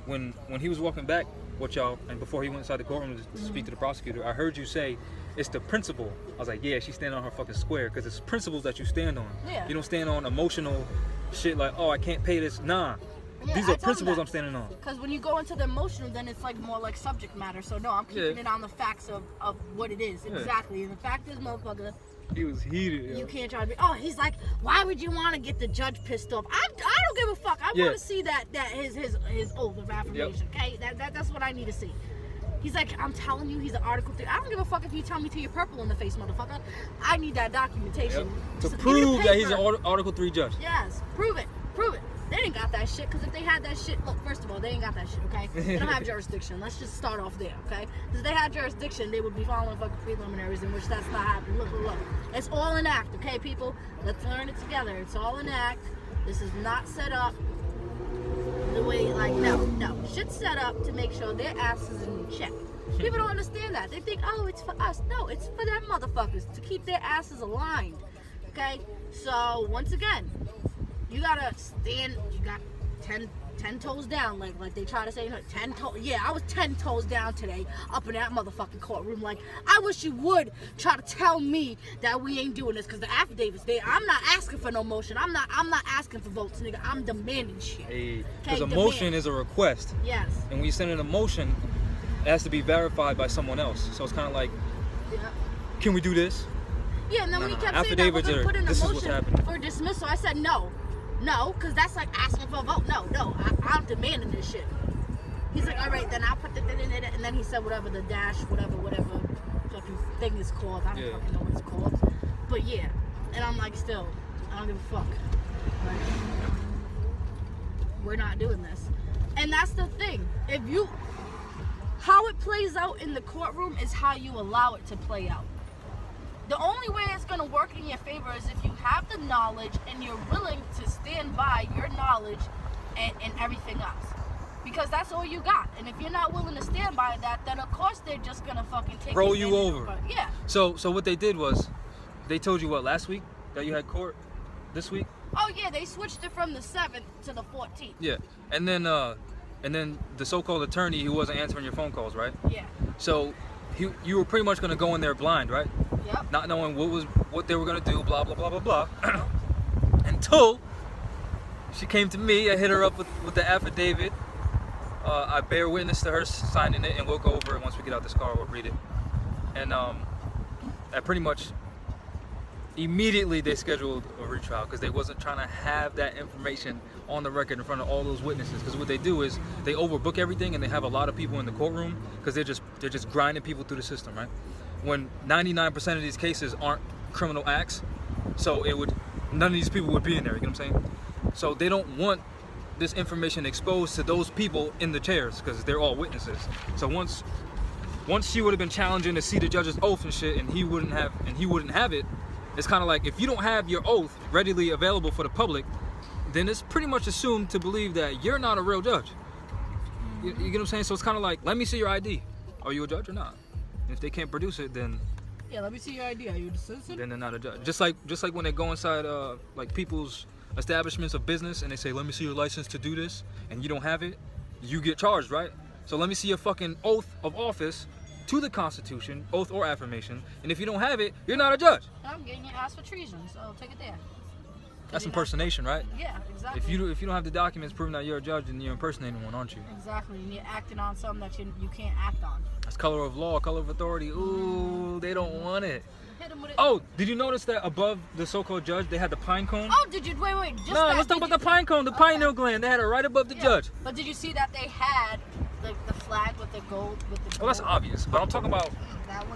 when he was walking back with y'all, and before he went inside the courtroom to speak to the prosecutor, I heard you say it's the principle. I was like, yeah, she's standing on her fucking square, because it's principles that you stand on. Yeah. You don't stand on emotional shit like, oh, I can't pay this. Nah. Yeah, These are principles I'm standing on. Because when you go into the emotional, then it's like more like subject matter. So no, I'm keeping it on the facts of what it is. Exactly. And the fact is, motherfucker, he was heated. You can't try to be, oh, he's like, why would you want to get the judge pissed off? I don't give a fuck. I want to see that his oath of affirmation, okay? That's what I need to see. He's like, I'm telling you, he's an Article 3. I don't give a fuck if you tell me till you're purple in the face, motherfucker. I need that documentation. To prove that he's an Article 3 judge. Yes, prove it. Prove it. They ain't got that shit, because if they had that shit, look, first of all, they ain't got that shit, okay? They don't have jurisdiction. Let's just start off there, okay? Because if they had jurisdiction, they would be following fucking preliminaries, in which that's not happening. Look. It's all an act, okay, people? Let's learn it together. It's all an act. This is not set up the way, like, no. Shit's set up to make sure their ass is in check. People don't understand that. They think, oh, it's for us. No, it's for them motherfuckers, to keep their asses aligned, okay? So, once again, you gotta stand, you got 10 toes down, like they try to say, 10 toes. Yeah, I was 10 toes down today up in that motherfucking courtroom. Like, I wish you would try to tell me that we ain't doing this, because the affidavit's there. I'm not asking for no motion. I'm not asking for votes, nigga. I'm demanding shit. Hey, because a motion is a request. Yes. And when you send in a motion, it has to be verified by someone else. So it's kind of like, can we do this? Yeah, and then when he kept saying that we're going to put in a motion for dismissal, I said no. No, because that's like asking for a vote. No, I'm demanding this shit. He's like, all right, then I'll put the thing in it. And then he said whatever the dash, whatever fucking thing is called. I don't fucking know what it's called. But yeah, and I'm like, still, I don't give a fuck. Like, we're not doing this. And that's the thing. How it plays out in the courtroom is how you allow it to play out. The only way it's going to work in your favor is if you have the knowledge and you're willing to stand by your knowledge and everything else. Because that's all you got. And if you're not willing to stand by that, then of course they're just going to fucking take roll you over. Yeah. So what they did was, they told you what, last week that you had court? This week? Oh yeah, they switched it from the 7th to the 14th. Yeah. And then the so-called attorney who wasn't answering your phone calls, right? Yeah. So you were pretty much going to go in there blind, right? Yep. Not knowing what they were gonna do, blah blah blah blah blah, until she came to me. I hit her up with the affidavit. I bear witness to her signing it, and we'll go over it once we get out this car. We'll read it, and I pretty much immediately they scheduled a retrial because they wasn't trying to have that information on the record in front of all those witnesses. Because what they do is they overbook everything, and they have a lot of people in the courtroom because they're just grinding people through the system, right? When 99% of these cases aren't criminal acts, so none of these people would be in there, you know what I'm saying? So they don't want this information exposed to those people in the chairs because they're all witnesses. So once she would have been challenging to see the judge's oath and shit, and he wouldn't have it, it's kind of like, if you don't have your oath readily available for the public, then it's pretty much assumed to believe that you're not a real judge. You get what I'm saying? So it's kind of like, let me see your ID. Are you a judge or not? If they can't produce it, then yeah, let me see your ID. Are you a citizen? Then they're not a judge. Just like when they go inside like people's establishments of business and they say, let me see your license to do this, and you don't have it, you get charged, right? So let me see your fucking oath of office to the Constitution, oath or affirmation, and if you don't have it, you're not a judge. I'm getting your ass for treason, so take it there. That's impersonation, right? Yeah, exactly. If you don't have the documents proving that you're a judge, then you're impersonating one, aren't you? Exactly, and you're acting on something that you can't act on. That's color of law, color of authority. Ooh, they don't want it. Hit them with it. Oh, did you notice that above the so-called judge, they had the pine cone? Oh, did you? Wait. No, let's talk about the pine cone, the pineal gland. They had it right above the judge. But did you see that they had the flag with the gold? Well, that's obvious, but I'm talking about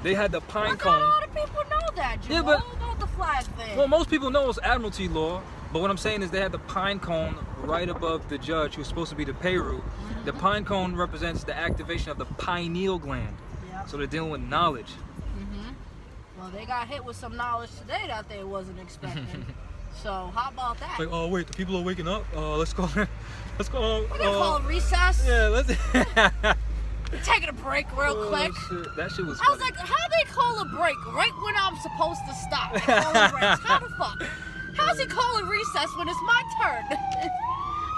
they had the pine cone. Not a lot of people know that, Joe. Yeah, but about the flag thing. Well, most people know it's admiralty law, but what I'm saying is they had the pine cone right above the judge, who's supposed to be the payroll. The pine cone represents the activation of the pineal gland. Yep. So they're dealing with knowledge. Well, they got hit with some knowledge today that they wasn't expecting. So how about that? Like, oh wait, the people are waking up. Let's go. Let's go. We're gonna call a recess. Yeah, let's. We're taking a break real quick. Shit. That shit was. I was like, how they call a break right when I'm supposed to stop? They call a break. How the fuck? How's he calling recess when it's my turn?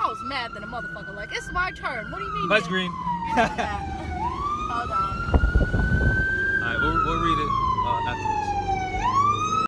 was mad than a motherfucker. Like, it's my turn. What do you mean? Light's green. Hold on.